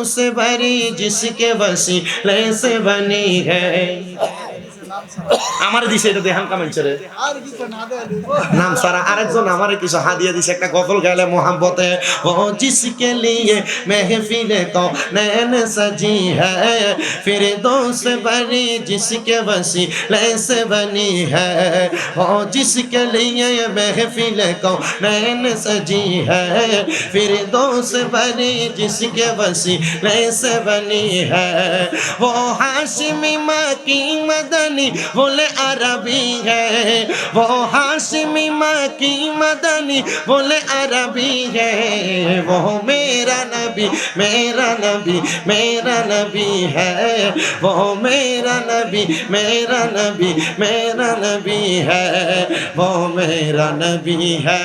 से बरी जिसके वसीले से बनी है। আমার দিছে এটা দেখান কামেন্টরে নাম সারা আরেকজন আমারে কিছু হাদিয়া দিছে একটা গজল গাইলে মোহাম্মতে ও জিসকে লিয়ে महफिले को नैन सजी है फिरदौस बरी जिसके वसीले से बनी है ओ जिसके लिए महफिले को नैन सजी है फिरदौस बरी जिसके वसीले से बनी है वो हाशिमी मकी मदनी बोले अरबी है वो हाशिमी मकी मदनी बोले अरबी है वो मेरा नबी मेरा नबी मेरा नबी है वो मेरा नबी मेरा नबी मेरा नबी है वो मेरा नबी है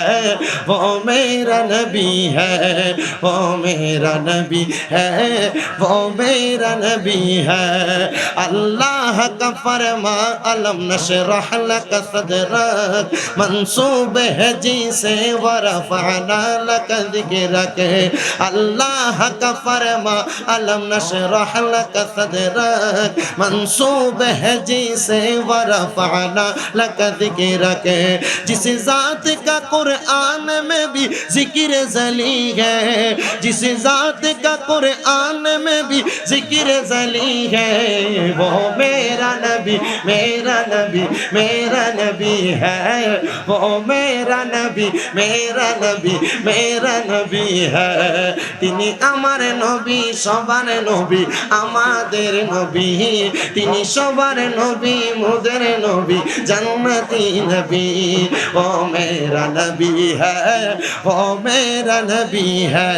वो मेरा नबी है वो मेरा नबी है वो मेरा नबी है अल्लाह का फरमा अलम नशरह लक सदरक मंसूब है जी से वरफअना लक ज़िक्रक अल्लाह का फरमा अलम नशरह लक सदरक मंसूब है जी से वरफअना लक ज़िक्रक जिस ज़ात का कुरान में भी जिक्र ज़ली है जिस ज़ात का कुरान में भी जिक्र ज़ली है वो मेरा नबी मेरा नबी मेरा नबी है वो मेरा नबी मेरा नबी मेरा नबी है তিনি আমার নবী সবার নবী আমাদের নবী তিনি সবার নবী মোদের নবী জান্নাতি নবী ও মেরা নবী है वो मेरा नबी है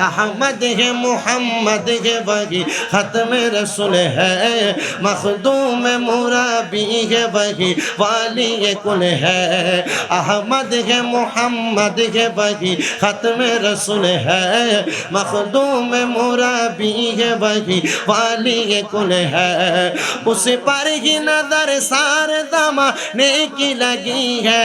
अहमद है मोहम्मद है वही खत्म रसूल है मखदूम मुराबी है वही वाली कुल है अहमद है मोहम्मद है वही खत्म रसूल है मखदूम मुराबी है वही वाली कुल है उस पर ही नजर सार दमा नेकी लगी है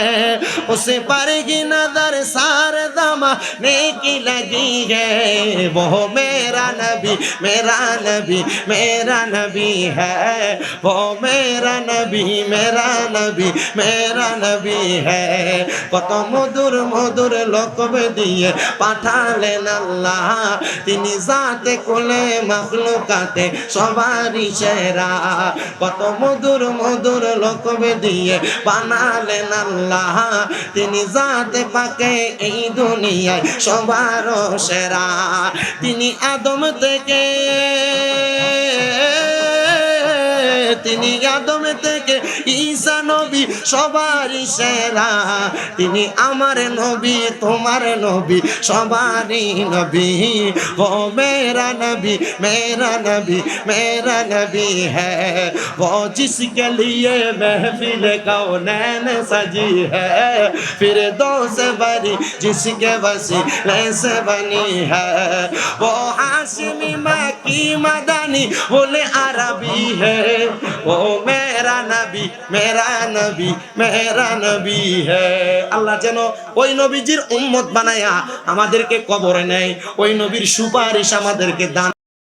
उस पर ही नजर सार दमा नेकी लगी है वो मेरा नबी मेरा नबी मेरा नबी है वो मेरा नबी मेरा नबी मेरा नबी है কত মধুর মধুর লোকব দিয়ে পাঠালেন আল্লাহ তিনি জাতে কোলে মাখলুকাতে সবারই সেরা কত মধুর মধুর লোকব দিয়ে বানালেন আল্লাহ তিনি জাতে পাকে এই দুনিয়ায় সবার সেরা তিনি আদম থেকে তিনি আদম থেকে ঈসা নবী সবারই সেরা তিনি আমার নবী তোমার নবী সবারই নবী ও মেরা নবী मेरा नबी मेरा नबी है वो जिसके लिए महफिल कौनैन सजी है फिरदौस बरी जिसके वसीले से बनी है वो हाशिमी मकी मदनी बोले अरबी है वो मेरा नबी मेरा नबी मेरा नबी है আল্লাহ যেন ওই নবীজির উম্মত বানায়া আমাদেরকে কবরে নেয় ওই নবীর সুপারিশ আমাদেরকে দান